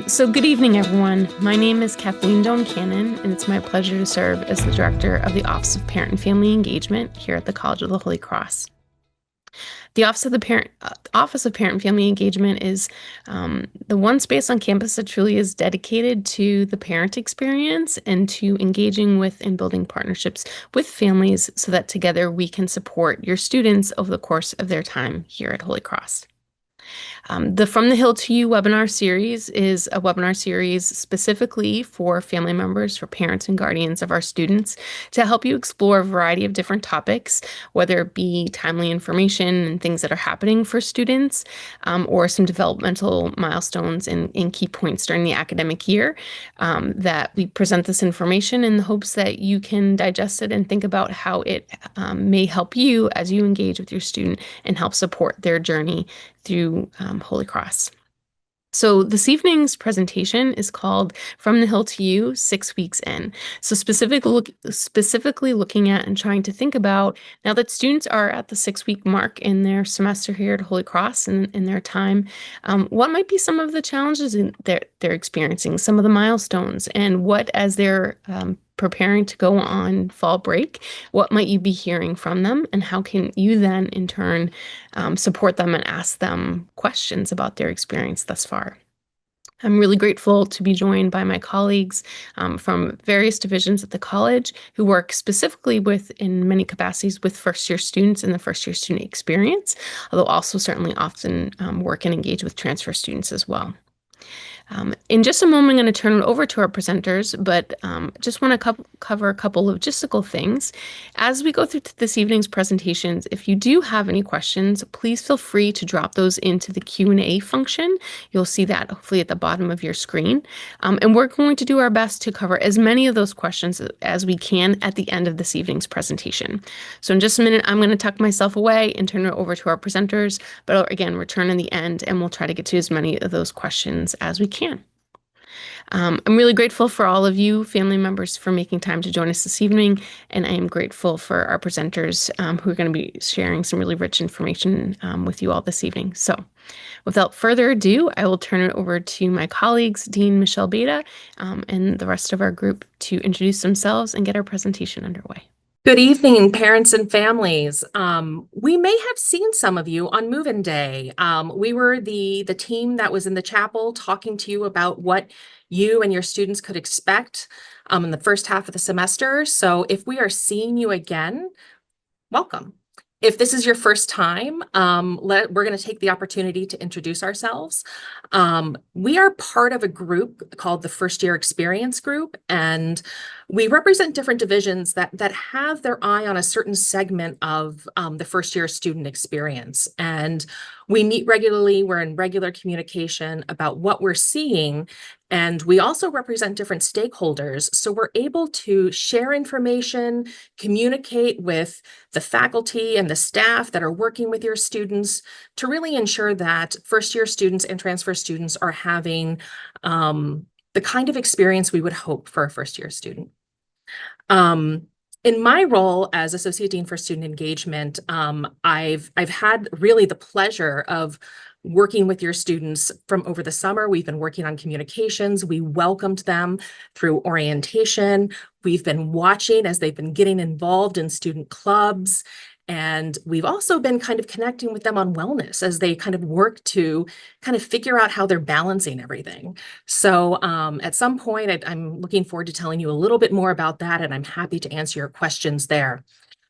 So good evening, everyone. My name is Kathleen Doan Cannon, and it's my pleasure to serve as the Director of the Office of Parent and Family Engagement here at the College of the Holy Cross. The Office of Parent and Family Engagement is the one space on campus that truly is dedicated to the parent experience and to engaging with and building partnerships with families so that together we can support your students over the course of their time here at Holy Cross. The From the Hill to You webinar series is a webinar series specifically for family members, for parents and guardians of our students, to help you explore a variety of different topics, whether it be timely information and things that are happening for students, or some developmental milestones and key points during the academic year, that we present this information in the hopes that you can digest it and think about how it may help you as you engage with your student and help support their journey through Holy Cross. So this evening's presentation is called From the Hill to You, 6 Weeks In. So specifically looking at and trying to think about, now that students are at the 6-week mark in their semester here at Holy Cross and in their time, what might be some of the challenges they're experiencing, some of the milestones, and what, as they're preparing to go on fall break, what might you be hearing from them, and how can you then in turn support them and ask them questions about their experience thus far. I'm really grateful to be joined by my colleagues from various divisions at the college who work specifically in many capacities with first-year students and the first-year student experience, although also certainly often work and engage with transfer students as well. In just a moment, I'm going to turn it over to our presenters, but just want to cover a couple logistical things. As we go through this evening's presentations, if you do have any questions, please feel free to drop those into the Q&A function. You'll see that hopefully at the bottom of your screen. And we're going to do our best to cover as many of those questions as we can at the end of this evening's presentation. So in just a minute, I'm going to tuck myself away and turn it over to our presenters, but again, return in the end, and we'll try to get to as many of those questions as we can. I'm really grateful for all of you family members for making time to join us this evening, and I am grateful for our presenters who are going to be sharing some really rich information with you all this evening. So without further ado, I will turn it over to my colleagues, Dean Michelle Beta, and the rest of our group to introduce themselves and get our presentation underway. Good evening, parents and families. We may have seen some of you on Move-In Day. We were the team that was in the chapel talking to you about what you and your students could expect in the first half of the semester. So if we are seeing you again, welcome. If this is your first time, we're going to take the opportunity to introduce ourselves. We are part of a group called the First Year Experience Group, and we represent different divisions that have their eye on a certain segment of the first year student experience. And we meet regularly, we're in regular communication about what we're seeing, and we also represent different stakeholders. So we're able to share information, communicate with the faculty and the staff that are working with your students to really ensure that first year students and transfer students are having the kind of experience we would hope for a first year student. In my role as Associate Dean for Student Engagement, I've had really the pleasure of working with your students from over the summer. We've been working on communications. We welcomed them through orientation. We've been watching as they've been getting involved in student clubs. And we've also been kind of connecting with them on wellness as they kind of work to kind of figure out how they're balancing everything. So at some point, I'm looking forward to telling you a little bit more about that, and I'm happy to answer your questions there.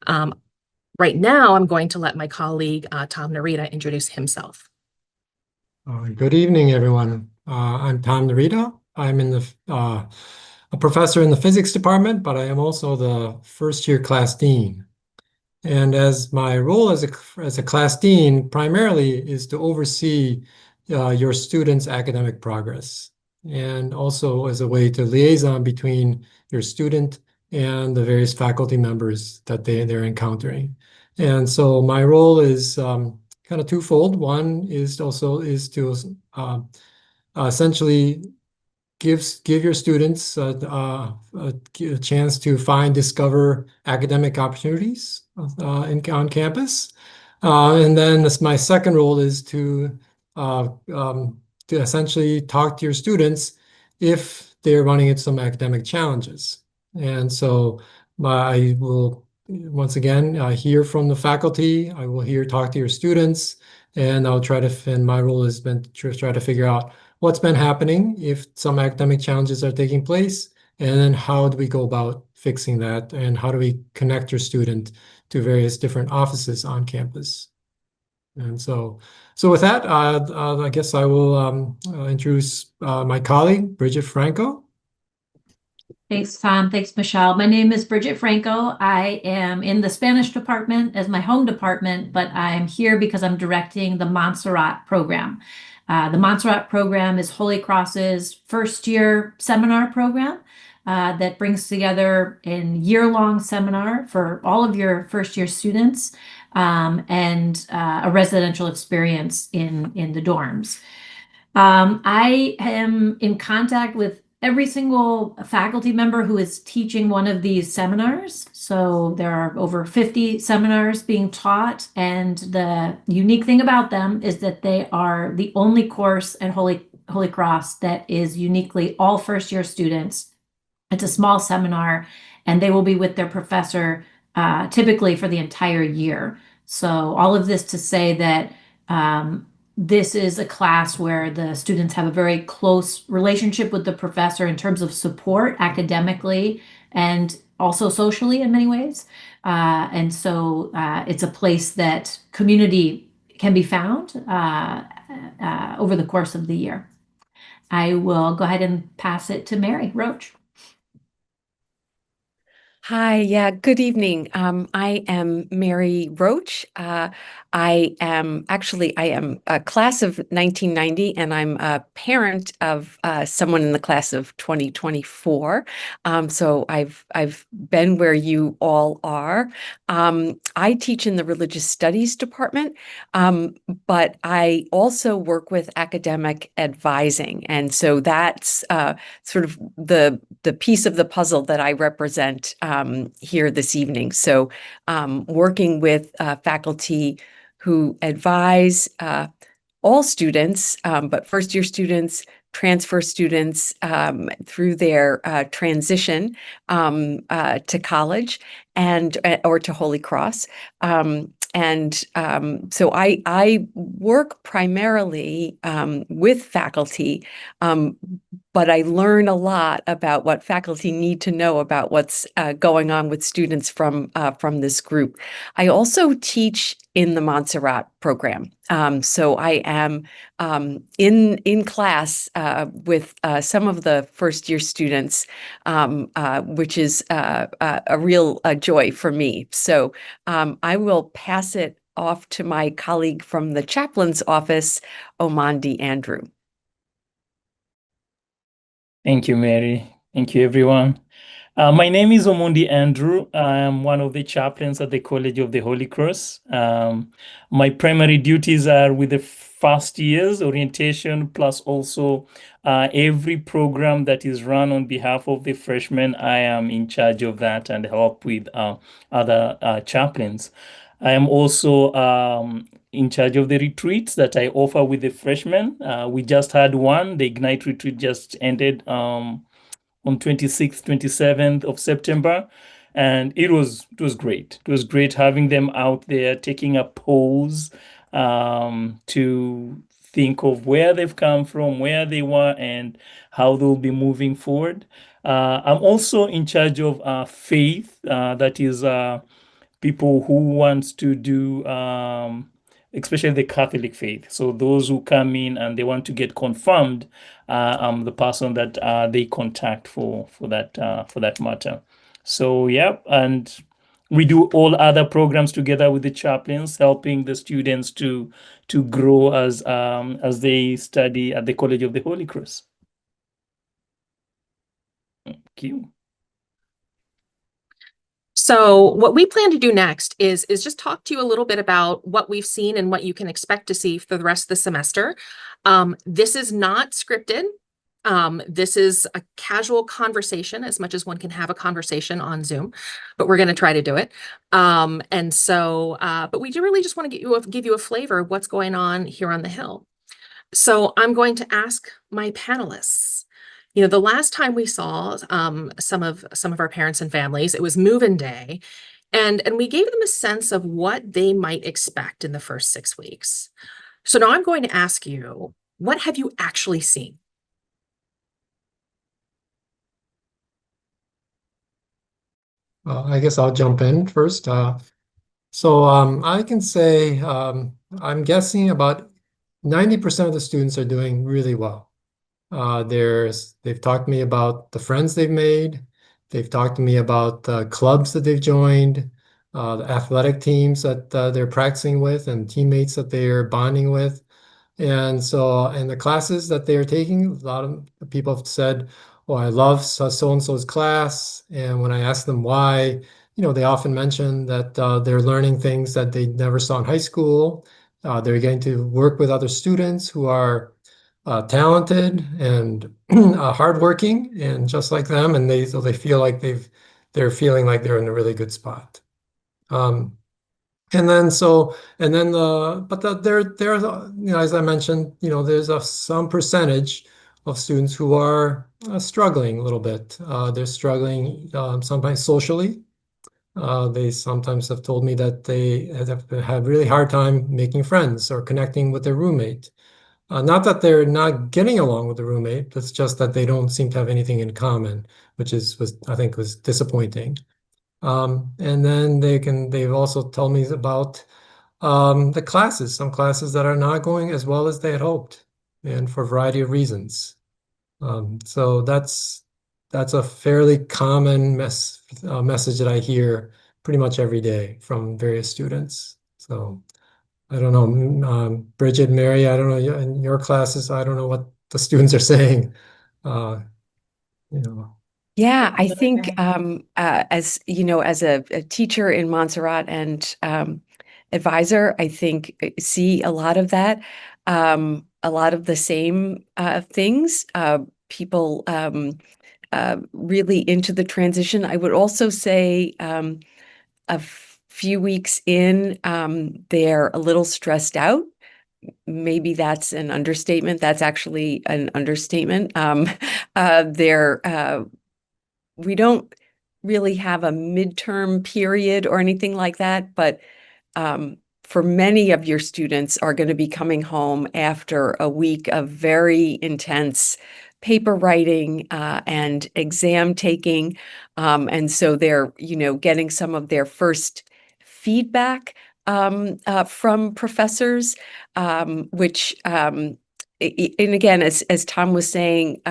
Right now, I'm going to let my colleague, Tom Narita, introduce himself. Good evening, everyone. I'm Tom Narita. I'm a professor in the physics department, but I am also the first year class dean. And as my role as a class dean primarily is to oversee your students' academic progress, and also as a way to liaison between your student and the various faculty members that they're encountering. And so my role is kind of twofold. One is to essentially give your students a chance to discover academic opportunities on campus. And then my second role is to to essentially talk to your students if they're running into some academic challenges. And so I will, once again, hear from the faculty. I will talk to your students, and I'll try to, and my role has been to try to figure out what's been happening if some academic challenges are taking place, and then how do we go about fixing that, and how do we connect your student to various different offices on campus. And so with that, I guess I will introduce my colleague, Bridget Franco. Thanks, Tom. Thanks, Michelle. My name is Bridget Franco. I am in the Spanish department as my home department, but I'm here because I'm directing the Montserrat program. The Montserrat program is Holy Cross's first year seminar program that brings together a year-long seminar for all of your first year students and a residential experience in the dorms. I am in contact with every single faculty member who is teaching one of these seminars. So there are over 50 seminars being taught, and the unique thing about them is that they are the only course at Holy Cross that is uniquely all first year students. It's a small seminar, and they will be with their professor typically for the entire year. So all of this to say that this is a class where the students have a very close relationship with the professor in terms of support academically and also socially in many ways. And so it's a place that community can be found over the course of the year. I will go ahead and pass it to Mary Roach. Hi, yeah, good evening. I am Mary Roach. I am a class of 1990, and I'm a parent of someone in the class of 2024. So I've been where you all are. I teach in the religious studies department, but I also work with academic advising, and so that's sort of the piece of the puzzle that I represent here this evening. So working with faculty who advise all students, but first year students, transfer students through their transition to college and or to Holy Cross. So I work primarily with faculty, but I learn a lot about what faculty need to know about what's going on with students from this group. I also teach in the Montserrat program. So I am in class with some of the first year students, which is a real joy for me. So I will pass it off to my colleague from the chaplain's office, Omandi Andrew. Thank you, Mary. Thank you, everyone. My name is Omondi Andrew. I am one of the chaplains at the College of the Holy Cross. My primary duties are with the first years orientation, plus also every program that is run on behalf of the freshmen. I am in charge of that and help with other chaplains. I am also in charge of the retreats that I offer with the freshmen. We just had one. The Ignite retreat just ended on 26th, 27th of September. And it was great. It was great having them out there taking a pause to think of where they've come from, where they were, and how they'll be moving forward. I'm also in charge of faith, that is people who wants to do especially the Catholic faith. So those who come in and they want to get confirmed, I'm the person that they contact for that matter. So yeah, and we do all other programs together with the chaplains, helping the students to grow as they study at the College of the Holy Cross. Thank you. So what we plan to do next is just talk to you a little bit about what we've seen and what you can expect to see for the rest of the semester. This is not scripted. This is a casual conversation, as much as one can have a conversation on Zoom, but we're going to try to do it. But we do really just want to give you a flavor of what's going on here on the Hill. So I'm going to ask my panelists. The last time we saw some of our parents and families, it was move-in day, and we gave them a sense of what they might expect in the first 6 weeks. So now I'm going to ask you, what have you actually seen? I guess I'll jump in first. I can say I'm guessing about 90% of the students are doing really well. They've talked to me about the friends they've made. They've talked to me about clubs that they've joined, the athletic teams that they're practicing with, and teammates that they're bonding with. And so, in the classes that they are taking, a lot of people have said, "Oh, I love so-and-so's class." And when I ask them why, they often mention that they're learning things that they never saw in high school. They're getting to work with other students who are talented and hardworking, and just like them, and they feel like they're feeling like they're in a really good spot. Um, and then so, and then there's as I mentioned, there's some percentage of students who are struggling a little bit. They're struggling sometimes socially. They sometimes have told me that they have had really hard time making friends or connecting with their roommate. Not that they're not getting along with the roommate, it's just that they don't seem to have anything in common, which I think was disappointing. And then they've also told me about some classes that are not going as well as they had hoped, and for a variety of reasons. So that's a fairly common message that I hear pretty much every day from various students. So I don't know, Bridget, Mary, I don't know, in your classes, I don't know what the students are saying. Uh, you know. Yeah, I think as as a teacher in Montserrat and advisor, I think see a lot of that, a lot of the same things. People really into the transition. I would also say a few weeks in, they're a little stressed out. Maybe that's an understatement. That's actually an understatement. They're we don't really have a midterm period or anything like that, but for many of your students are going to be coming home after a week of very intense paper writing and exam taking. And so they're, getting some of their first feedback from professors, which, and again, as Tom was saying,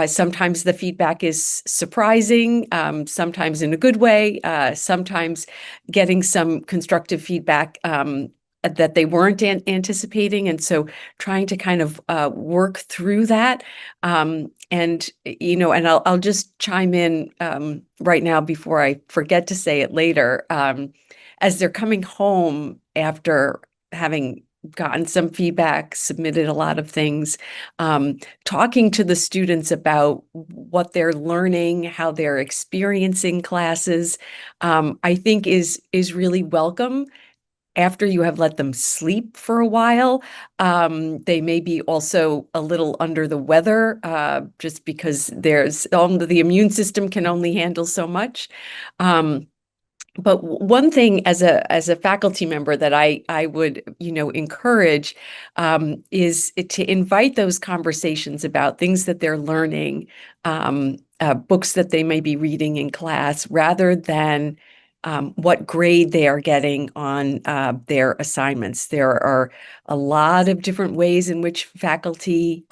sometimes the feedback is surprising, sometimes in a good way, sometimes getting some constructive feedback that they weren't anticipating. And so trying to kind of work through that. And I'll just chime in right now before I forget to say it later. As they're coming home after having gotten some feedback, submitted a lot of things, talking to the students about what they're learning, how they're experiencing classes, I think is really welcome. After you have let them sleep for a while, they may be also a little under the weather, just because the immune system can only handle so much. But one thing as a faculty member that I would encourage is to invite those conversations about things that they're learning, books that they may be reading in class, rather than what grade they are getting on their assignments. There are a lot of different ways in which faculty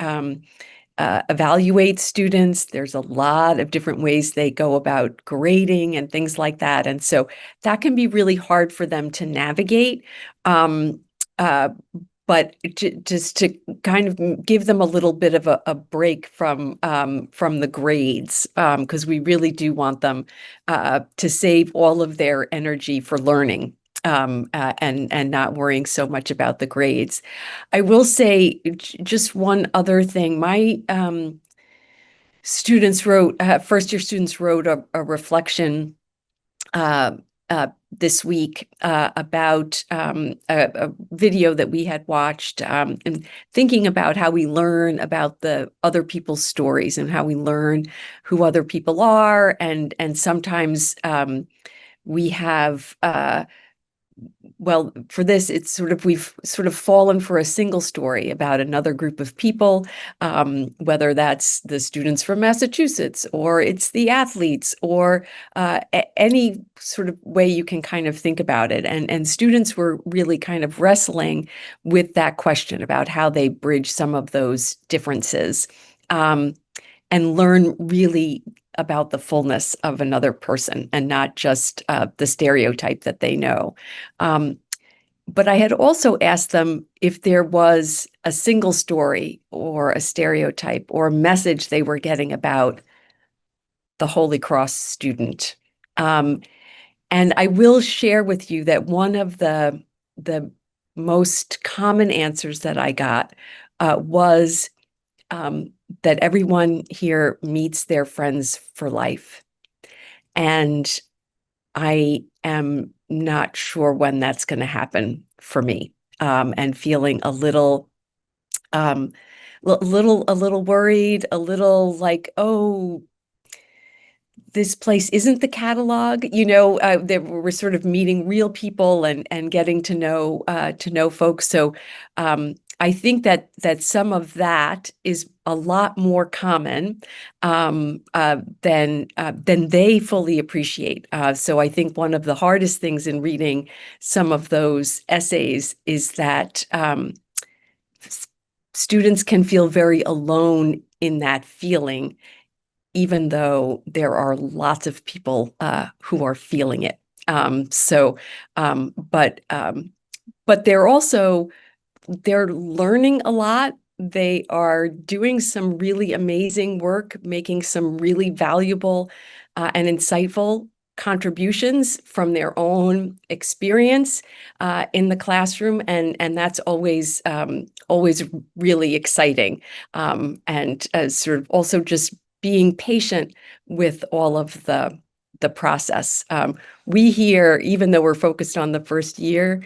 evaluate students. There's a lot of different ways they go about grading and things like that. And so that can be really hard for them to navigate. Um, uh, but just to kind of give them a little bit of a break from the grades, because we really do want them to save all of their energy for learning, and not worrying so much about the grades. I will say just one other thing. My students wrote, first year students wrote a reflection this week about a video that we had watched, and thinking about how we learn about the other people's stories and how we learn who other people are, and sometimes we have well, for this, it's we've sort of fallen for a single story about another group of people, whether that's the students from Massachusetts or it's the athletes or any sort of way you can kind of think about it. And students were really kind of wrestling with that question about how they bridge some of those differences, and learn really about the fullness of another person and not just the stereotype that they know. But I had also asked them if there was a single story or a stereotype or a message they were getting about the Holy Cross student. And I will share with you that one of the most common answers that I got was that everyone here meets their friends for life. And I am not sure when that's going to happen for me, and feeling a little worried, a little like, oh, this place isn't the catalog, that we're sort of meeting real people and getting to know folks. So I think that some of that is a lot more common than they fully appreciate. So I think one of the hardest things in reading some of those essays is that students can feel very alone in that feeling, even though there are lots of people who are feeling it. But they're learning a lot. They are doing some really amazing work, making some really valuable and insightful contributions from their own experience in the classroom, and that's always really exciting. And sort of also just being patient with all of the process. We here, even though we're focused on the first year,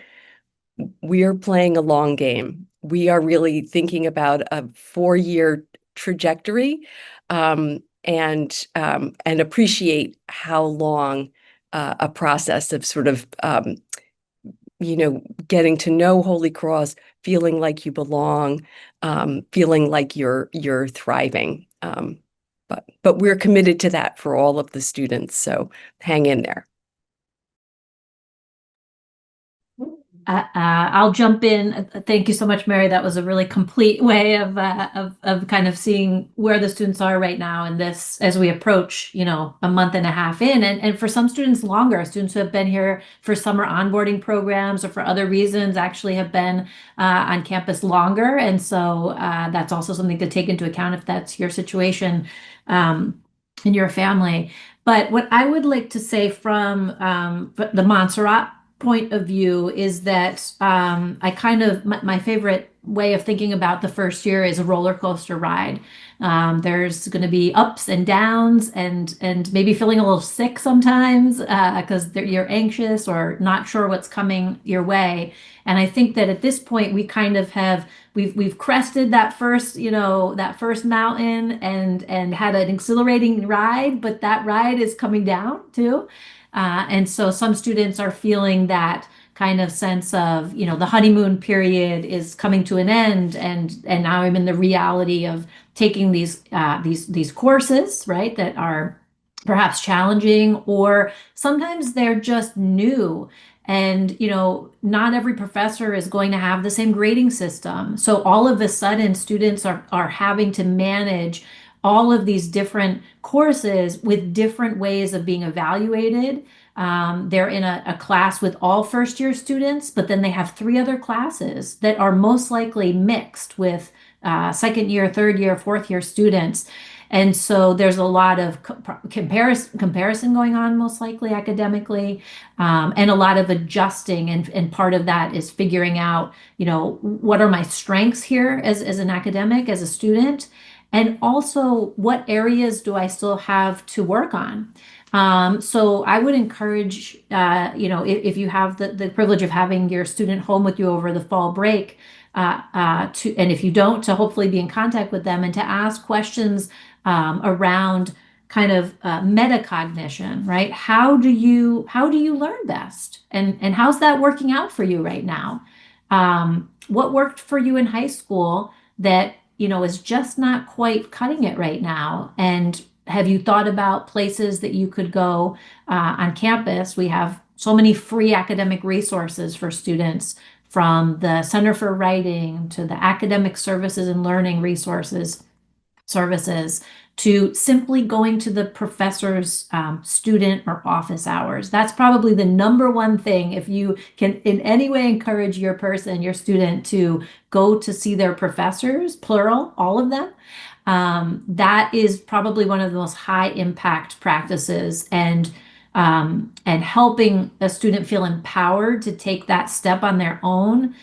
we are playing a long game. We are really thinking about a 4-year trajectory, and appreciate how long a process of sort of getting to know Holy Cross, feeling like you belong, feeling like you're thriving. But we're committed to that for all of the students. So hang in there. I'll jump in. Thank you so much, Mary. That was a really complete way of kind of seeing where the students are right now in this as we approach, a month and a half in, and for some students longer. Students who have been here for summer onboarding programs or for other reasons actually have been on campus longer, and so that's also something to take into account if that's your situation in your family. But what I would like to say from the Montserrat point of view is that I kind of my favorite way of thinking about the first year is a roller coaster ride. There's going to be ups and downs and maybe feeling a little sick sometimes because you're anxious or not sure what's coming your way. And I think that at this point we kind of have we've crested that first mountain and had an exhilarating ride, but that ride is coming down too. And so some students are feeling that kind of sense of, the honeymoon period is coming to an end, and now I'm in the reality of taking these courses, right, that are perhaps challenging, or sometimes they're just new. And, not every professor is going to have the same grading system. So all of a sudden, students are having to manage all of these different courses with different ways of being evaluated. They're in a class with all first year students, but then they have 3 other classes that are most likely mixed with second year, third year, fourth year students. And so there's a lot of comparison going on, most likely academically, and a lot of adjusting. And part of that is figuring out, what are my strengths here as an academic, as a student? And also, what areas do I still have to work on? So I would encourage, if you have the privilege of having your student home with you over the fall break, and if you don't, to hopefully be in contact with them and to ask questions around kind of metacognition, right? How do you learn best, and how's that working out for you right now? What worked for you in high school that is just not quite cutting it right now? And have you thought about places that you could go on campus? We have so many free academic resources for students, from the Center for Writing to the Academic Services and Learning Resources services, to simply going to the professor's student or office hours. That's probably the number one thing. If you can in any way encourage your student to go to see their professors, plural, all of them, that is probably one of the most high impact practices, and helping a student feel empowered to take that step on their own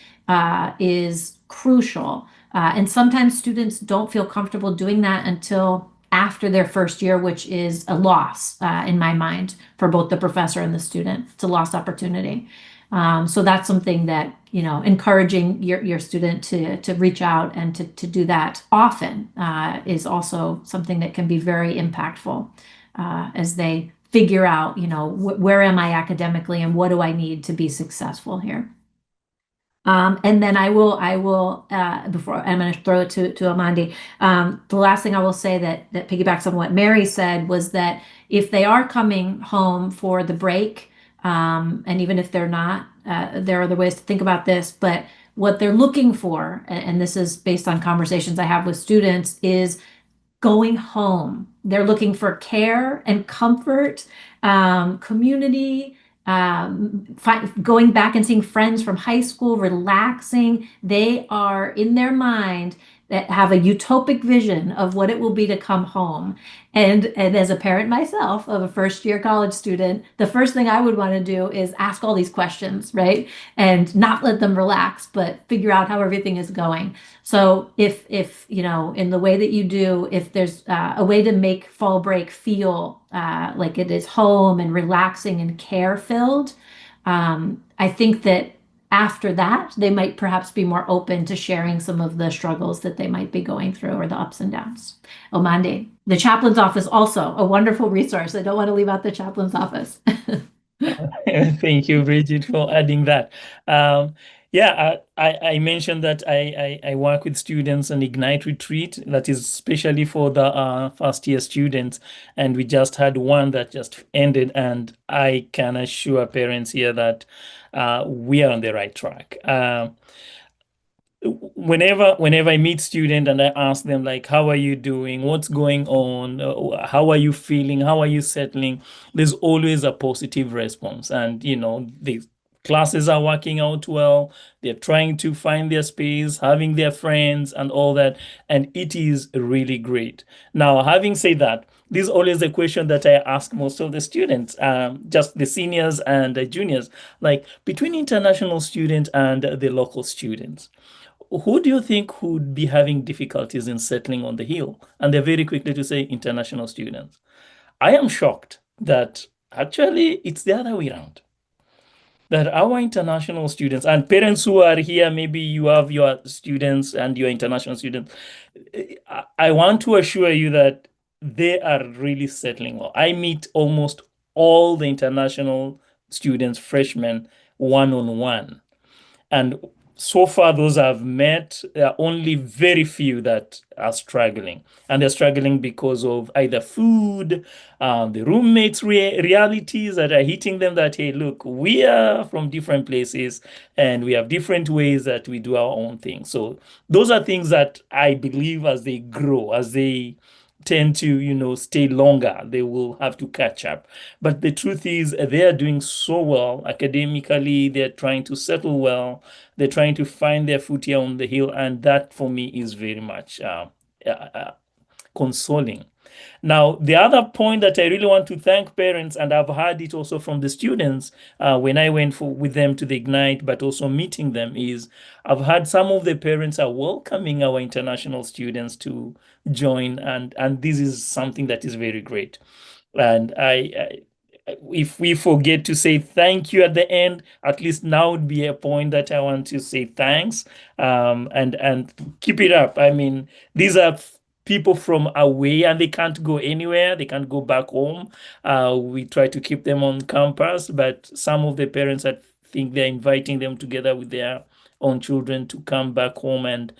is crucial. And sometimes students don't feel comfortable doing that until after their first year, which is a loss in my mind for both the professor and the student. It's a lost opportunity. So that's something that, encouraging your student to reach out and to do that often is also something that can be very impactful as they figure out, where am I academically and what do I need to be successful here. And then I will, before I'm going to throw it to Amandi. The last thing I will say that piggybacks on what Mary said was that if they are coming home for the break, and even if they're not, there are other ways to think about this, but what they're looking for, and this is based on conversations I have with students, is going home. They're looking for care and comfort, community, going back and seeing friends from high school, relaxing. They are in their mind that have a utopic vision of what it will be to come home. And as a parent myself of a first year college student, the first thing I would want to do is ask all these questions, right? And not let them relax, but figure out how everything is going. So if in the way that you do, if there's a way to make fall break feel like it is home and relaxing and care filled, I think that after that, they might perhaps be more open to sharing some of the struggles that they might be going through, or the ups and downs. Omande, the chaplain's office, also a wonderful resource. I don't want to leave out the chaplain's office. Thank you, Bridget, for adding that. Yeah, I mentioned that I work with students on Ignite Retreat, that is especially for the first year students. And we just had one that just ended, and I can assure parents here that we are on the right track. Whenever I meet student and I ask them, like, how are you doing? What's going on? How are you feeling? How are you settling? There's always a positive response. And, the classes are working out well. They're trying to find their space, having their friends and all that. And it is really great. Now, having said that, this is always a question that I ask most of the students, just the seniors and the juniors, like between international students and the local students, who do you think would be having difficulties in settling on the hill? And they're very quickly to say international students. I am shocked that actually it's the other way around. That our international students and parents who are here, maybe you have your students and your international students. I want to assure you that they are really settling well. I meet almost all the international students, freshmen, one-on-one. And so far, those I've met, there are only very few that are struggling. And they're struggling because of either food, the roommates' realities that are hitting them, that, hey, look, we are from different places and we have different ways that we do our own thing. So those are things that I believe as they grow, as they tend to stay longer, they will have to catch up. But the truth is, they are doing so well academically. They're trying to settle well. They're trying to find their foot here on the hill, and that for me is very much consoling. Now, the other point that I really want to thank parents, and I've heard it also from the students when I went with them to the Ignite, but also meeting them, is I've heard some of the parents are welcoming our international students to join, and this is something that is very great. And if we forget to say thank you at the end, at least now would be a point that I want to say thanks, and keep it up. I mean, these are people from away and they can't go anywhere. They can't go back home. We try to keep them on campus, but some of the parents, I think they're inviting them together with their own children to come back home and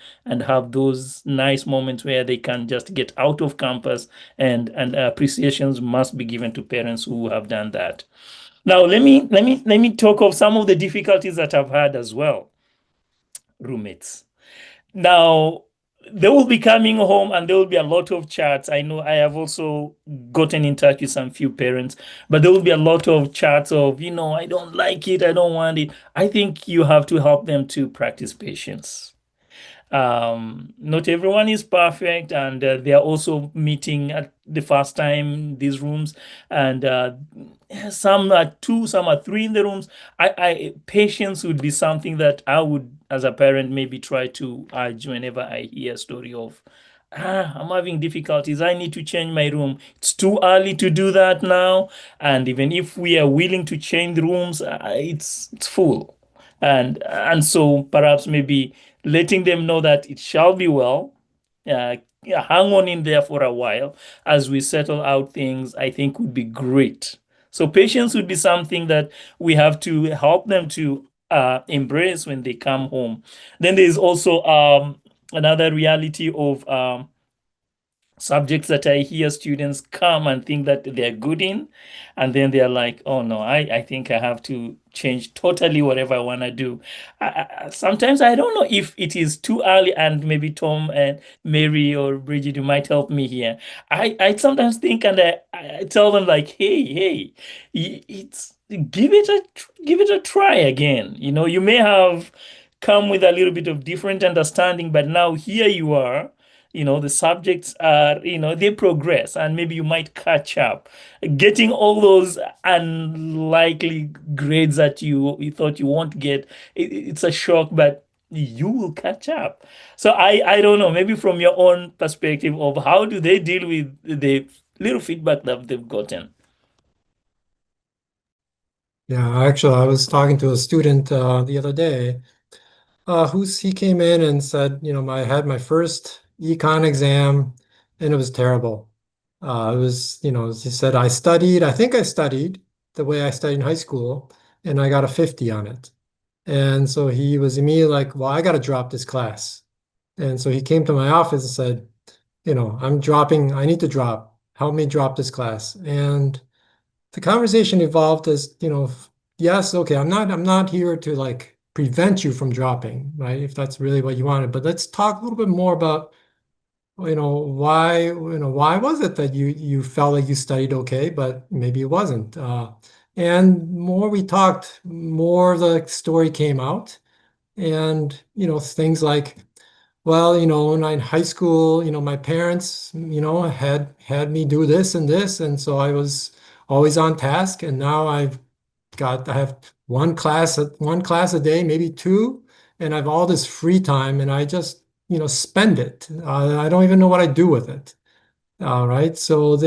have those nice moments where they can just get out of campus, and appreciations must be given to parents who have done that. Now let me talk of some of the difficulties that I've had as well. Roommates. Now, they will be coming home and there will be a lot of chats. I know I have also gotten in touch with some few parents, but there will be a lot of chats of, I don't like it, I don't want it. I think you have to help them to practice patience. Not everyone is perfect, and they are also meeting at the first time in these rooms, and some are two, some are three in the rooms. Patience would be something that I would, as a parent, maybe try to urge whenever I hear a story of, I'm having difficulties, I need to change my room. It's too early to do that now, and even if we are willing to change the rooms, it's full. And so perhaps maybe letting them know that it shall be well. Yeah, hang on in there for a while as we settle out things, I think would be great. So patience would be something that we have to help them to embrace when they come home. Then there's also another reality of subjects that I hear students come and think that they're good in, and then they're like, oh no, I think I have to change totally whatever I want to do. Sometimes I don't know if it is too early, and maybe Tom and Mary or Bridget, you might help me here. I sometimes think, and I tell them like, hey, it's give it a try again. You may have come with a little bit of different understanding, but now here you are. The subjects are, they progress, and maybe you might catch up. Getting all those unlikely grades that you thought you won't get, it's a shock, but you will catch up. So I don't know, maybe from your own perspective of how do they deal with the little feedback that they've gotten. Yeah, actually, I was talking to a student the other day. He came in and said, I had my first econ exam and it was terrible. It was, he said, I think I studied the way I studied in high school, and I got a 50 on it. And so he was immediately like, well, I got to drop this class. And so he came to my office and said, I need to drop, help me drop this class. And the conversation evolved as, yes, okay, I'm not here to like prevent you from dropping, right? If that's really what you wanted, but let's talk a little bit more about, why was it that you felt like you studied okay, but maybe it wasn't. And more we talked, more the story came out, and things like, well, when I in high school, my parents, had me do this and this, and so I was always on task, and now I have one class a day, maybe two, and I have all this free time, and I just, spend it. I don't even know what I do with it. All right. So I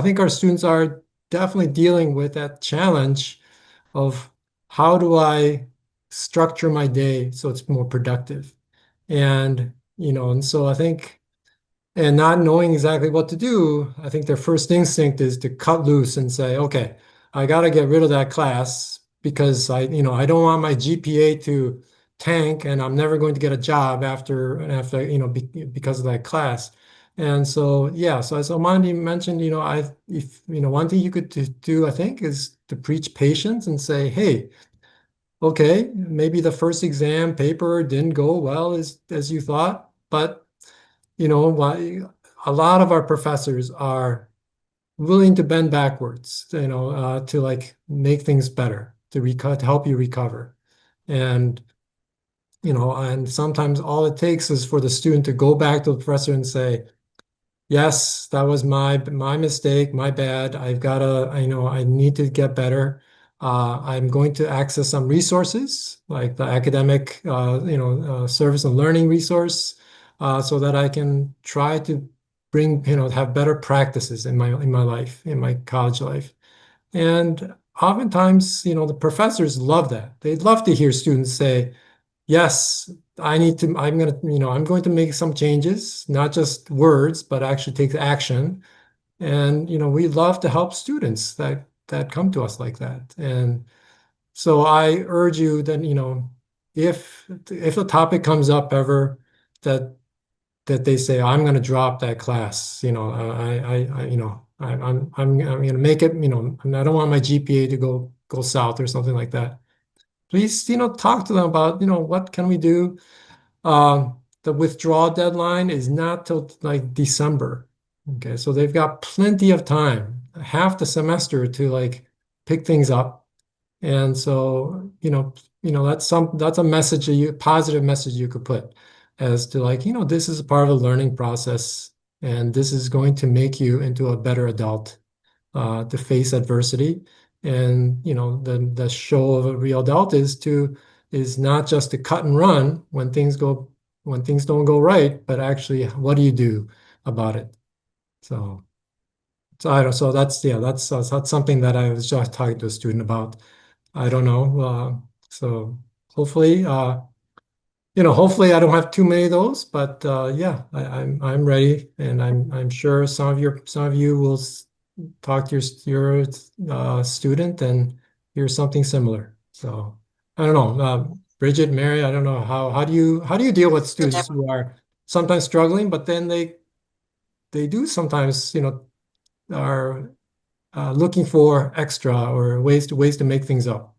think our students are definitely dealing with that challenge of how do I structure my day so it's more productive? And so I think, and not knowing exactly what to do, I think their first instinct is to cut loose and say, okay, I got to get rid of that class because I don't want my GPA to tank and I'm never going to get a job after, because of that class. And so, yeah, so as Amandi mentioned, one thing you could do, I think, is to preach patience and say, hey, okay, maybe the first exam paper didn't go well as you thought, but why a lot of our professors are willing to bend backwards, to like make things better, to help you recover. And and sometimes all it takes is for the student to go back to the professor and say, yes, that was my mistake, my bad. I need to get better. I'm going to access some resources like the academic, service and learning resource, so that I can try to have better practices in my life, in my college life. And oftentimes, the professors love that. They'd love to hear students say, yes, I'm going to make some changes, not just words, but actually take action. And, we love to help students that come to us like that. And so I urge you that, if a topic comes up ever that they say, I'm going to drop that class, I'm going to make it, I don't want my GPA to go south or something like that. Please, talk to them about, what can we do? The withdrawal deadline is not till like December. Okay, so they've got plenty of time, half the semester to like pick things up. And so, that's a message, positive message you could put as to like, this is a part of a learning process, and this is going to make you into a better adult, to face adversity. And, the show of a real adult is not just to cut and run when things don't go right, but actually, what do you do about it? So I don't. So that's something that I was just talking to a student about. I don't know. So hopefully, hopefully I don't have too many of those. But yeah, I'm ready, and I'm sure some of you will talk to your student and hear something similar. So I don't know, Bridget, Mary, I don't know how do you deal with students who are sometimes struggling, but then they do sometimes are looking for extra or ways to make things up.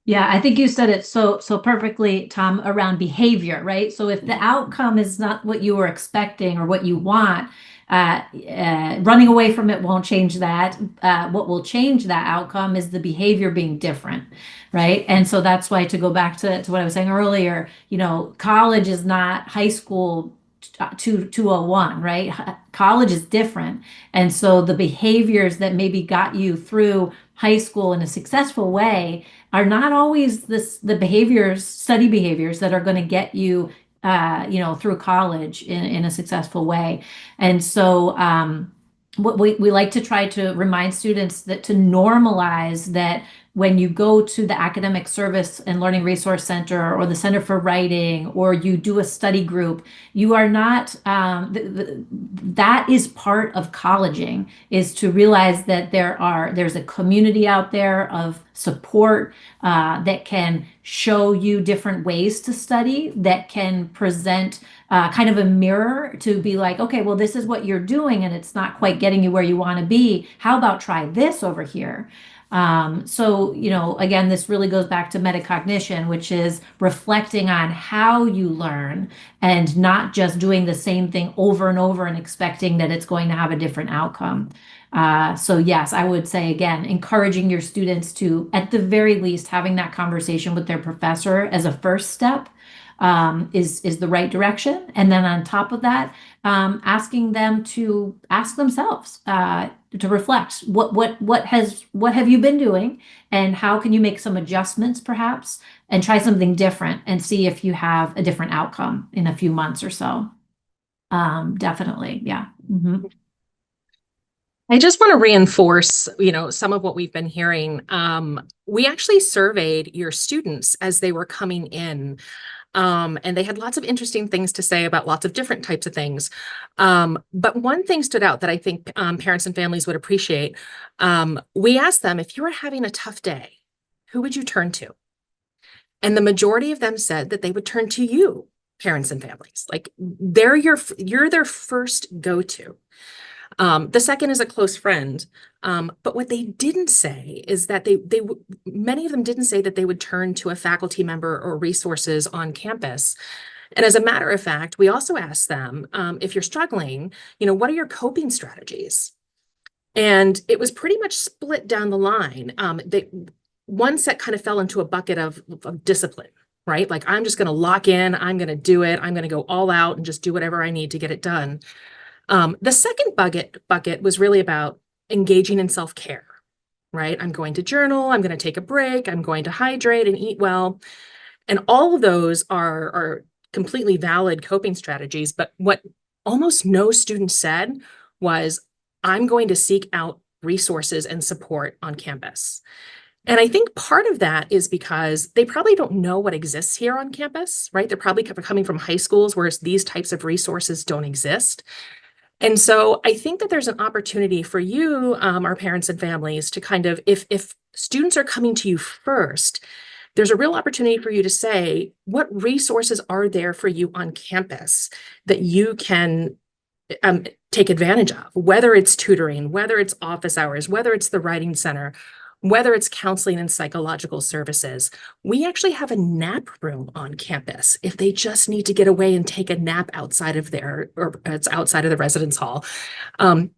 Yeah, I think you said it so perfectly, Tom, around behavior, right? So if the outcome is not what you were expecting or what you want, running away from it won't change that. What will change that outcome is the behavior being different, right? And so that's why, to go back to what I was saying earlier, college is not high school 201, right? College is different. And so the behaviors that maybe got you through high school in a successful way are not always the study behaviors that are going to get you, through college in a successful way. And so, what we like to try to remind students that to normalize that when you go to the Academic Service and Learning Resource Center or the Center for Writing, or you do a study group, you are not, that is part of colleging, is to realize that there's a community out there of support, that can show you different ways to study, that can present kind of a mirror to be like, okay, well, this is what you're doing and it's not quite getting you where you want to be. How about try this over here? So, again, this really goes back to metacognition, which is reflecting on how you learn and not just doing the same thing over and over and expecting that it's going to have a different outcome. So yes, I would say, again, encouraging your students to, at the very least, having that conversation with their professor as a first step, is the right direction. And then on top of that, asking them to ask themselves, to reflect what have you been doing, and how can you make some adjustments perhaps, and try something different and see if you have a different outcome in a few months or so. Definitely, yeah. Mm-hmm. I just want to reinforce, some of what we've been hearing. We actually surveyed your students as they were coming in. And they had lots of interesting things to say about lots of different types of things. But one thing stood out that I think parents and families would appreciate. We asked them, if you were having a tough day, who would you turn to? And the majority of them said that they would turn to you, parents and families. Like you're their first go-to. The second is a close friend. But what they didn't say is that many of them didn't say that they would turn to a faculty member or resources on campus. And as a matter of fact, we also asked them, if you're struggling, what are your coping strategies? And it was pretty much split down the line. One set kind of fell into a bucket of discipline, right? Like, I'm just going to lock in, I'm going to do it, I'm going to go all out and just do whatever I need to get it done. The second bucket was really about engaging in self-care, right? I'm going to journal, I'm going to take a break, I'm going to hydrate and eat well. And all of those are completely valid coping strategies. But what almost no student said was, I'm going to seek out resources and support on campus. And I think part of that is because they probably don't know what exists here on campus, right? They're probably coming from high schools where these types of resources don't exist. And so I think that there's an opportunity for you, our parents and families, to kind of, if students are coming to you first, there's a real opportunity for you to say, what resources are there for you on campus that you can take advantage of, whether it's tutoring, whether it's office hours, whether it's the writing center, whether it's counseling and psychological services. We actually have a nap room on campus if they just need to get away and take a nap outside of or it's outside of the residence hall.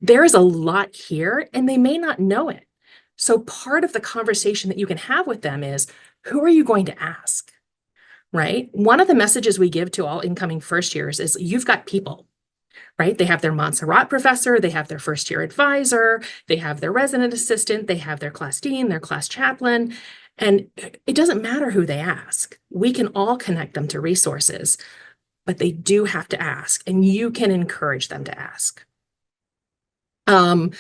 There is a lot here and they may not know it. So part of the conversation that you can have with them is, who are you going to ask? Right? One of the messages we give to all incoming first years is, you've got people. Right? They have their Montserrat professor, they have their first year advisor, they have their resident assistant, they have their class dean, their class chaplain, and it doesn't matter who they ask. We can all connect them to resources, but they do have to ask, and you can encourage them to ask. So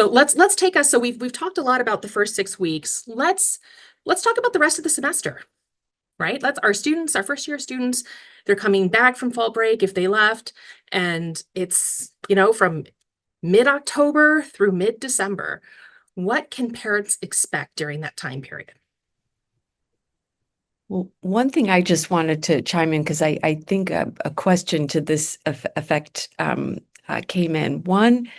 let's take us. So we've talked a lot about the first 6 weeks. Let's talk about the rest of the semester. Right? Our students, our first year students, they're coming back from fall break if they left. And it's, from mid-October through mid-December. What can parents expect during that time period? Well, one thing I just wanted to chime in, because I think a question to this effect came in. One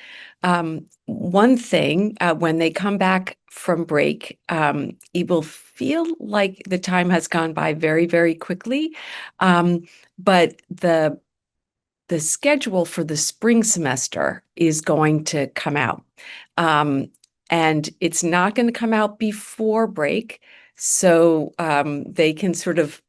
thing, when they come back from break, it will feel like the time has gone by very, very quickly. But the schedule for the spring semester is going to come out. And it's not going to come out before break. So they can sort of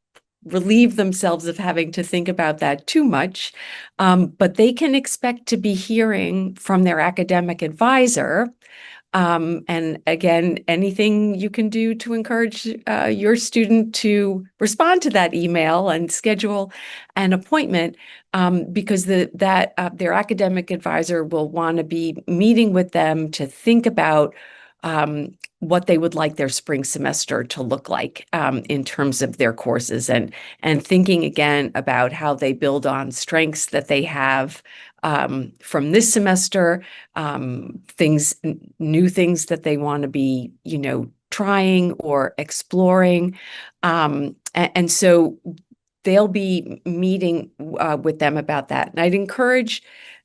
relieve themselves of having to think about that too much. But they can expect to be hearing from their academic advisor. And again, anything you can do to encourage your student to respond to that email and schedule an appointment, because their academic advisor will want to be meeting with them to think about what they would like their spring semester to look like in terms of their courses, and thinking again about how they build on strengths that they have from this semester, new things that they want to be, trying or exploring. And so they'll be meeting with them about that. And I'd encourage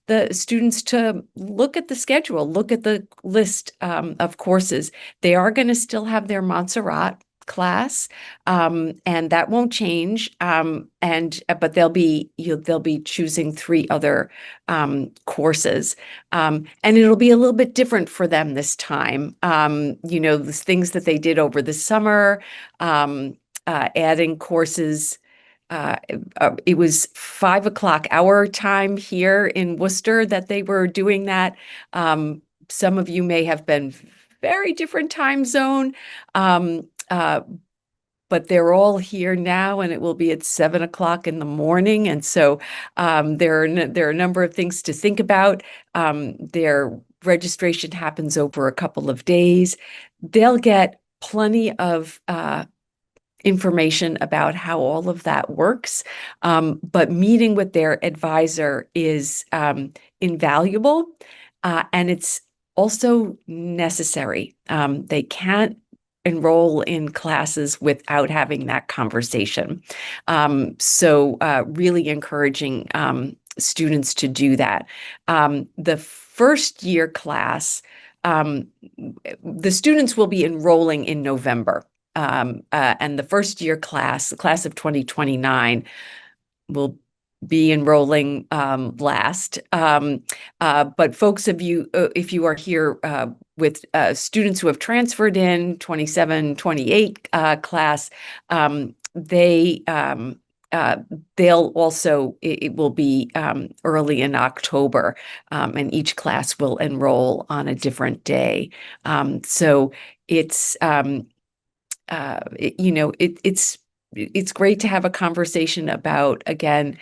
the students to look at the schedule, look at the list of courses. They are going to still have their Montserrat class, and that won't change. But they'll be choosing 3 other courses, and it'll be a little bit different for them this time. The things that they did over the summer, adding courses. It was 5 o'clock our time here in Worcester that they were doing that. Some of you may have been very different time zone, but they're all here now, and it will be at 7 o'clock in the morning. And so there are a number of things to think about. Their registration happens over a couple of days. They'll get plenty of information about how all of that works. But meeting with their advisor is invaluable, and it's also necessary. They can't enroll in classes without having that conversation. So really encouraging students to do that. The first year class, the students will be enrolling in November. And the first year class, the class of 2029, will be enrolling last. But folks of you, if you are here with students who have transferred in 27, 28 class, they'll also, it will be early in October, and each class will enroll on a different day. So it's, it's it's great to have a conversation about, again,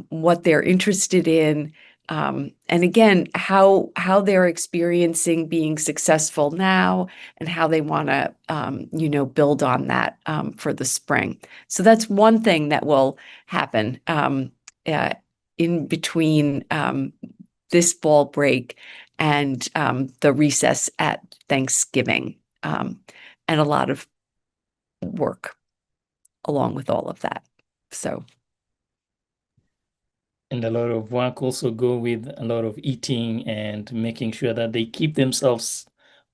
what they're interested in, and again, how they're experiencing being successful now and how they want to, build on that for the spring. So that's one thing that will happen in between this fall break and the recess at Thanksgiving, and a lot of work along with all of that. So, and a lot of work also go with a lot of eating and making sure that they keep themselves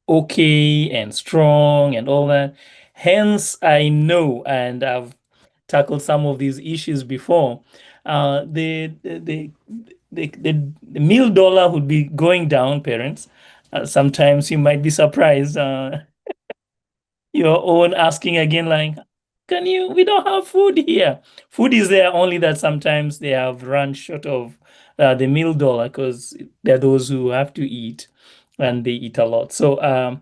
okay and strong and all that. Hence, I know, and I've tackled some of these issues before. The meal dollar would be going down, parents. Sometimes you might be surprised. Your own asking again, like, we don't have food here. Food is there, only that sometimes they have run short of the meal dollar because there are those who have to eat and they eat a lot. So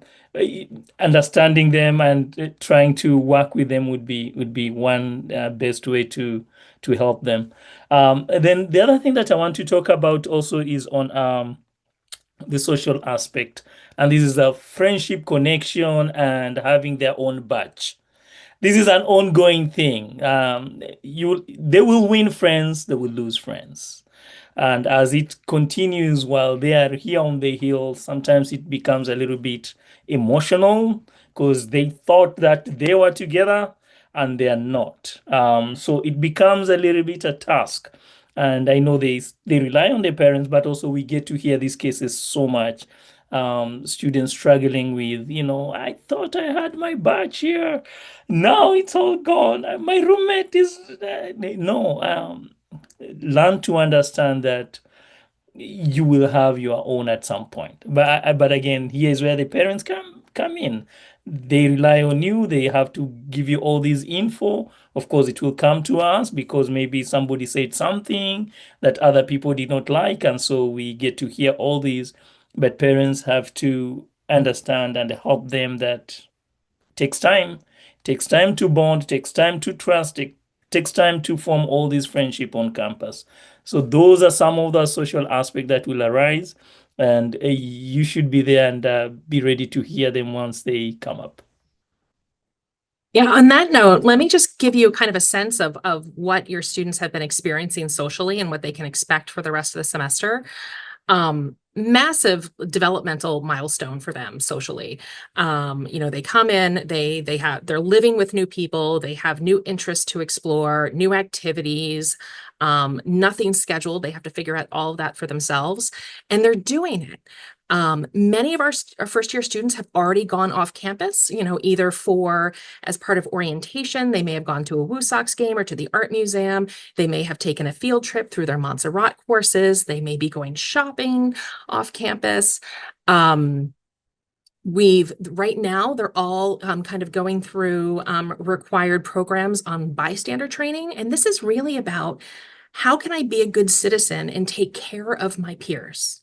understanding them and trying to work with them would be one best way to help them. Then the other thing that I want to talk about also is on the social aspect, and this is the friendship connection and having their own batch. This is an ongoing thing. They will win friends, they will lose friends. And as it continues while they are here on the hill, sometimes it becomes a little bit emotional because they thought that they were together and they are not. So it becomes a little bit a task. And I know they rely on their parents, but also we get to hear these cases so much. Students struggling with, I thought I had my batch here. Now it's all gone. My roommate is no. Learn to understand that you will have your own at some point. But again, here's where the parents come in. They rely on you. They have to give you all these info. Of course, it will come to us because maybe somebody said something that other people did not like, and so we get to hear all these. But parents have to understand and help them that takes time. Takes time to bond, takes time to trust, takes time to form all these friendship on campus. So those are some of the social aspects that will arise, and you should be there and be ready to hear them once they come up. Yeah, on that note, let me just give you kind of a sense of what your students have been experiencing socially and what they can expect for the rest of the semester. Massive developmental milestone for them socially. They come in, they're living with new people, they have new interests to explore, new activities, nothing scheduled. They have to figure out all of that for themselves, and they're doing it. Many of our first year students have already gone off campus, either as part of orientation. They may have gone to a Woo Sox game or to the art museum. They may have taken a field trip through their Montserrat courses. They may be going shopping off campus. Right now, they're all kind of going through required programs on bystander training. And this is really about how can I be a good citizen and take care of my peers?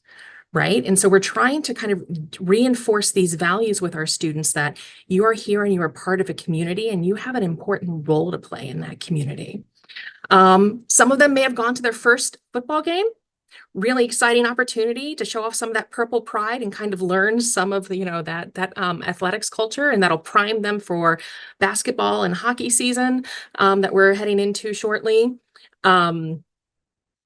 Right. And so we're trying to kind of reinforce these values with our students that you are here and you are part of a community and you have an important role to play in that community. Some of them may have gone to their first football game. Really exciting opportunity to show off some of that purple pride and kind of learn some of the, that athletics culture, and that'll prime them for basketball and hockey season that we're heading into shortly.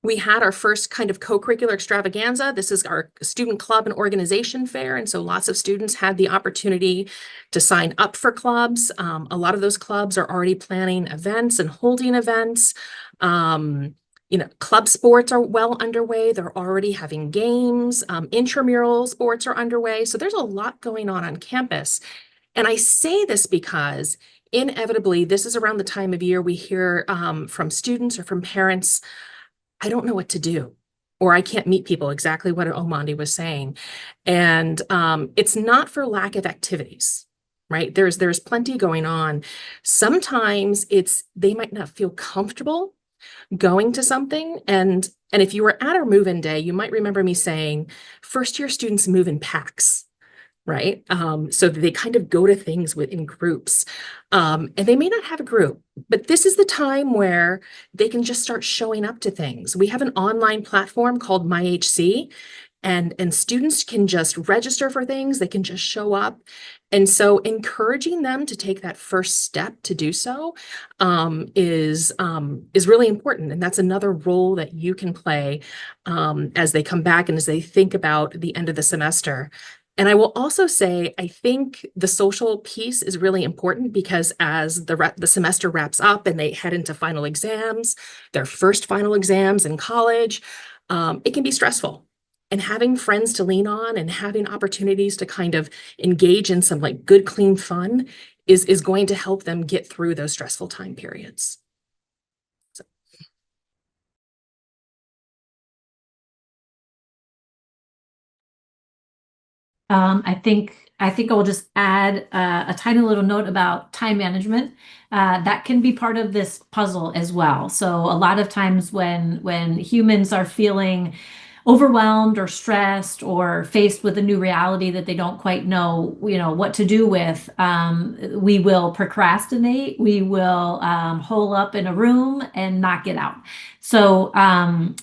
We had our first kind of co-curricular extravaganza. This is our student club and organization fair. And so lots of students had the opportunity to sign up for clubs. A lot of those clubs are already planning events and holding events. Club sports are well underway. They're already having games. Intramural sports are underway. So there's a lot going on campus. And I say this because inevitably, this is around the time of year we hear from students or from parents, I don't know what to do, or I can't meet people, exactly what Omandi was saying. And it's not for lack of activities, right? There's plenty going on. Sometimes they might not feel comfortable going to something. And if you were at our move-in day, you might remember me saying, first year students move in packs. right? So that they kind of go to things in groups. And they may not have a group, but this is the time where they can just start showing up to things. We have an online platform called MyHC, and students can just register for things, they can just show up. And so encouraging them to take that first step to do so is really important. And that's another role that you can play as they come back and as they think about the end of the semester. And I will also say, I think the social piece is really important because as the semester wraps up and they head into final exams, their first final exams in college, it can be stressful. And having friends to lean on and having opportunities to kind of engage in some like good, clean fun is going to help them get through those stressful time periods. I think I'll just add a tiny little note about time management. That can be part of this puzzle as well. So a lot of times when humans are feeling overwhelmed or stressed or faced with a new reality that they don't quite know, what to do with, we will procrastinate. We will hole up in a room and not get out. So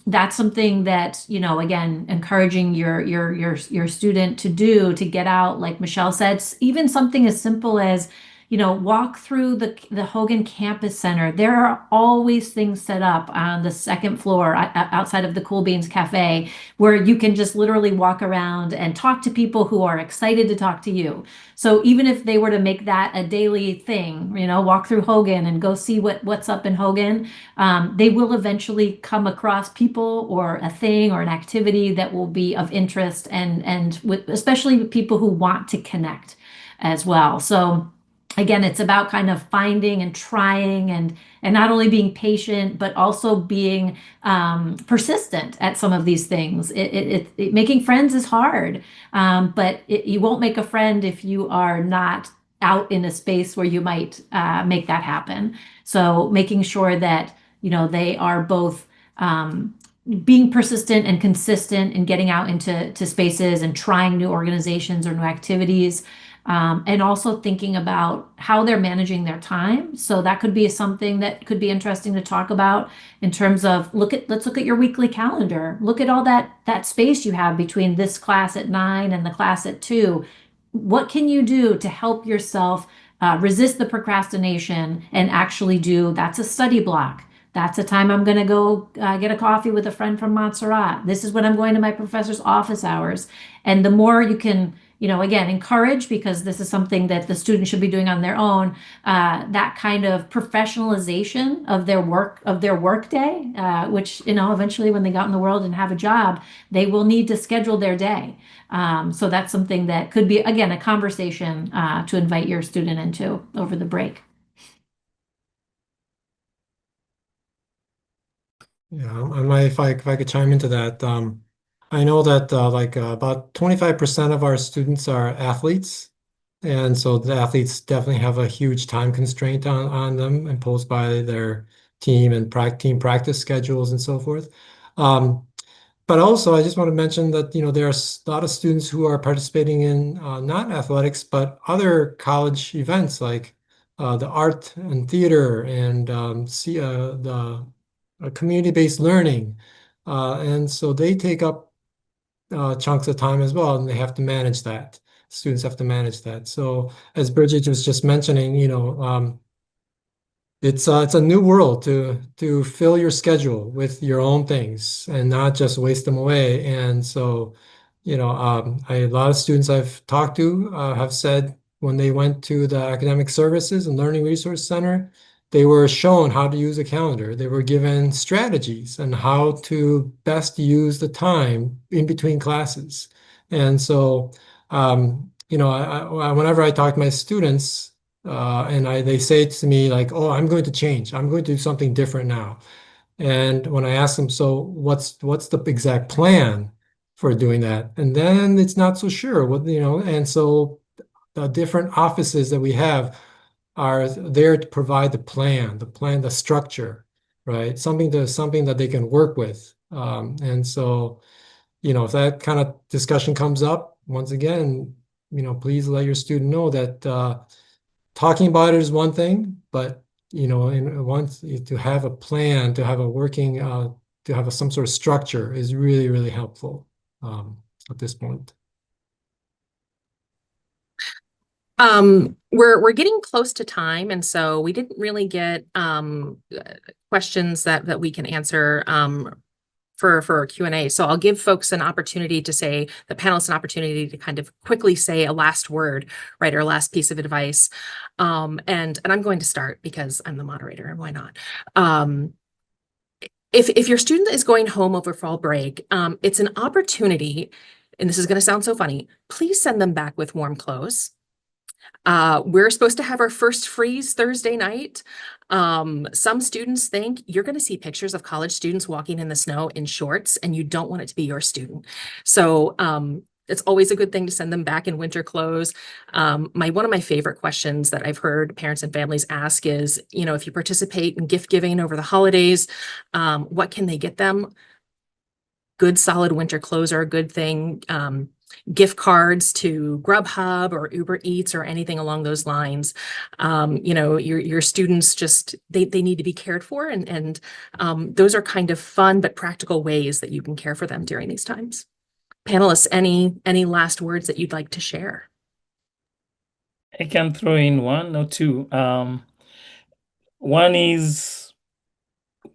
that's something that, again, encouraging your student to do, to get out, like Michelle said, even something as simple as, walk through the Hogan Campus Center. There are always things set up on the second floor outside of the Cool Beans Cafe where you can just literally walk around and talk to people who are excited to talk to you. So even if they were to make that a daily thing, walk through Hogan and go see what's up in Hogan, they will eventually come across people or a thing or an activity that will be of interest and especially with people who want to connect as well. So again, it's about kind of finding and trying and not only being patient, but also being persistent at some of these things. Making friends is hard, but you won't make a friend if you are not out in a space where you might make that happen. So making sure that, they are both being persistent and consistent in getting out into spaces and trying new organizations or new activities. And also thinking about how they're managing their time. So that could be something that could be interesting to talk about in terms of let's look at your weekly calendar. Look at all that space you have between this class at 9 and the class at 2. What can you do to help yourself resist the procrastination and actually that's a study block. That's a time I'm going to go get a coffee with a friend from Montserrat. This is when I'm going to my professor's office hours. And the more you can, again, encourage, because this is something that the student should be doing on their own, that kind of professionalization of their work day, which, eventually when they go out in the world and have a job, they will need to schedule their day. So that's something that could be, again, a conversation to invite your student into over the break. Yeah, if I could chime into that, I know that about 25% of our students are athletes, and so the athletes definitely have a huge time constraint on them imposed by their team and team practice schedules and so forth. But also, I just want to mention that there are a lot of students who are participating in not athletics but other college events like the art and theater and the community-based learning. And so they take up chunks of time as well, and they have to manage that. Students have to manage that. So as Bridget was just mentioning, it's a new world to fill your schedule with your own things and not just waste them away. And so, a lot of students I've talked to have said when they went to the Academic Services and Learning Resource Center, they were shown how to use a calendar. They were given strategies and how to best use the time in between classes. And so, whenever I talk to my students, and they say to me like, "Oh, I'm going to change. I'm going to do something different now." And when I ask them, "So what's the exact plan for doing that?" And then it's not so sure And so the different offices that we have are there to provide the structure, right? Something that they can work with. And so, if that kind of discussion comes up, once again, please let your student know that talking about it is one thing, but and once to have a plan, to have a working, to have some sort of structure is really, really helpful at this point. We're getting close to time, and so we didn't really get questions that we can answer for a Q&A. So I'll give folks an opportunity to say, the panelists an opportunity to kind of quickly say a last word, right, or a last piece of advice. And I'm going to start because I'm the moderator, and why not? If your student is going home over fall break, it's an opportunity, and this is going to sound so funny, please send them back with warm clothes. We're supposed to have our first freeze Thursday night. Some students think you're going to see pictures of college students walking in the snow in shorts, and you don't want it to be your student. So it's always a good thing to send them back in winter clothes. One of my favorite questions that I've heard parents and families ask is, if you participate in gift giving over the holidays, what can they get them? Good solid winter clothes are a good thing. Gift cards to Grubhub or Uber Eats or anything along those lines. Your students just, they need to be cared for, and those are kind of fun but practical ways that you can care for them during these times. Panelists, any last words that you'd like to share? I can throw in one or two. One is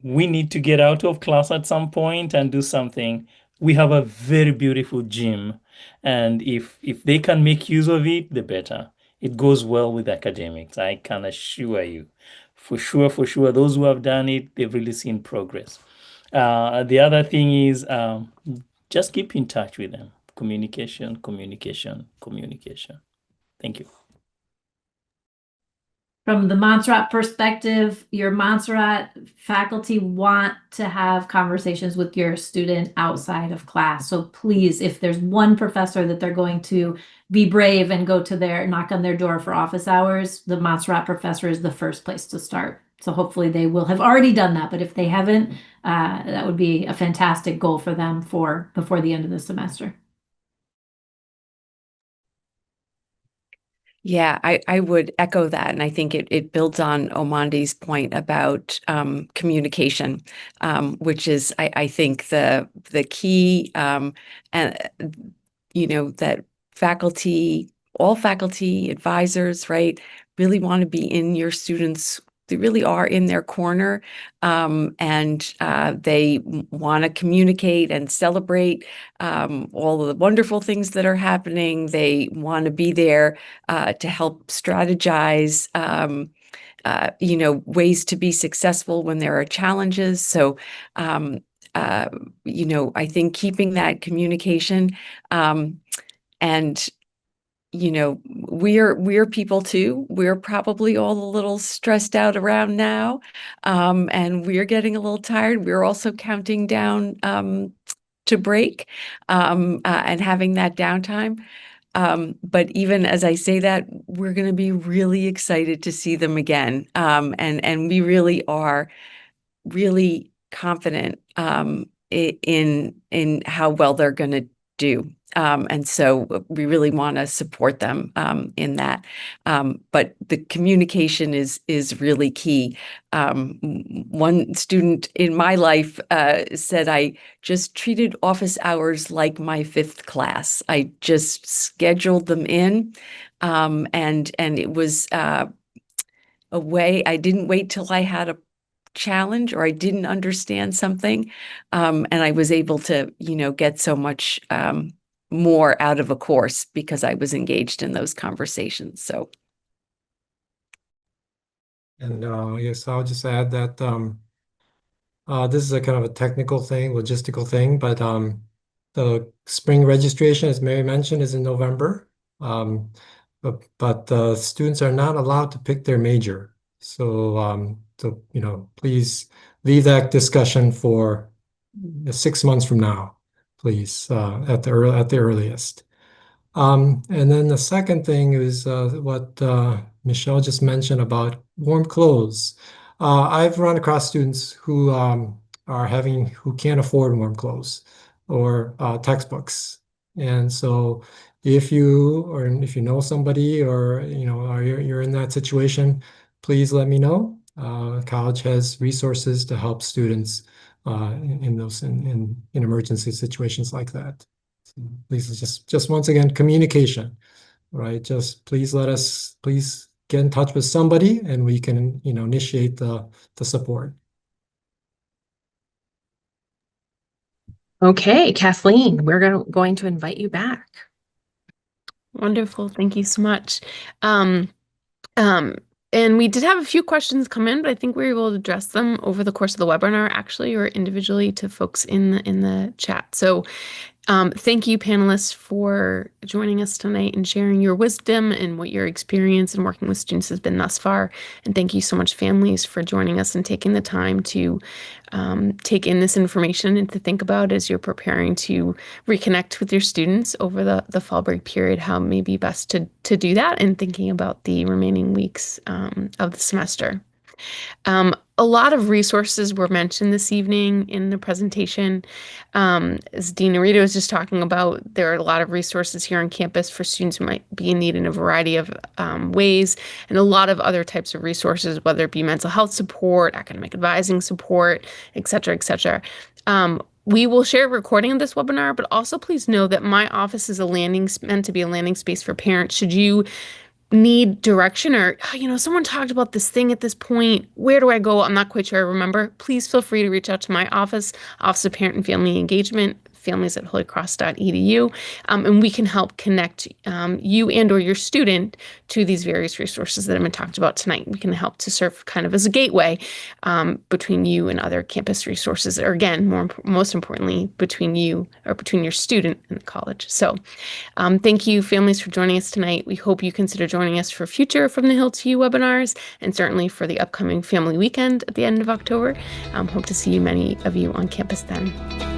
we need to get out of class at some point and do something. We have a very beautiful gym, and if they can make use of it, the better. It goes well with academics, I can assure you. For sure, those who have done it, they've really seen progress. The other thing is just keep in touch with them. Communication. Thank you. From the Montserrat perspective, your Montserrat faculty want to have conversations with your student outside of class. So please, if there's one professor that they're going to be brave and go to knock on their door for office hours, the Montserrat professor is the first place to start. So hopefully they will have already done that. But if they haven't, that would be a fantastic goal for them before the end of the semester. Yeah, I would echo that. And I think it builds on Omandi's point about communication, which is, I think, the key, and that all faculty, advisors, right, really want to be in your students. They really are in their corner, and they want to communicate and celebrate all of the wonderful things that are happening. They want to be there to help strategize, ways to be successful when there are challenges. So, I think keeping that communication, and we're people too. We're probably all a little stressed out around now, and we're getting a little tired. We're also counting down to break, and having that downtime. But even as I say that, we're going to be really excited to see them again, and we really are really confident in how well they're going to do. And so we really want to support them in that. But the communication is really key. One student in my life said, I just treated office hours like my fifth class. I just scheduled them in, and it was a way. I didn't wait till I had a challenge or I didn't understand something, and I was able to get so much more out of a course because I was engaged in those conversations. So, and yes, I'll just add that this is a kind of a technical thing, logistical thing, but the spring registration, as Mary mentioned, is in November, but students are not allowed to pick their major. So, please leave that discussion for 6 months from now, please, at the earliest. And then the second thing is what Michelle just mentioned about warm clothes. I've run across students who can't afford warm clothes or textbooks, and so if you know somebody or you're in that situation, please let me know. College has resources to help students in emergency situations like that. So please just once again, communication, right? Just please get in touch with somebody and we can initiate the support. Okay, Kathleen, we're going to invite you back. Wonderful. Thank you so much. And we did have a few questions come in, but I think we were able to address them over the course of the webinar, actually, or individually to folks in the chat. So thank you, panelists, for joining us tonight and sharing your wisdom and what your experience in working with students has been thus far. And thank you so much, families, for joining us and taking the time to take in this information and to think about as you're preparing to reconnect with your students over the fall break period, how it may be best to do that and thinking about the remaining weeks of the semester. A lot of resources were mentioned this evening in the presentation. As Dean Narita was just talking about, there are a lot of resources here on campus for students who might be in need in a variety of ways, and a lot of other types of resources, whether it be mental health support, academic advising support, et cetera, et cetera. We will share a recording of this webinar, but also please know that my office is meant to be a landing space for parents. Should you need direction or, someone talked about this thing at this point, where do I go? I'm not quite sure I remember. Please feel free to reach out to my office of Parent and Family Engagement, families@holycross.edu, and we can help connect you and or your student to these various resources that have been talked about tonight. We can help to serve kind of as a gateway between you and other campus resources, or again, most importantly, between your student and the college. So thank you, families, for joining us tonight. We hope you consider joining us for future From the Hill to You webinars, and certainly for the upcoming family weekend at the end of October. Hope to see many of you on campus then.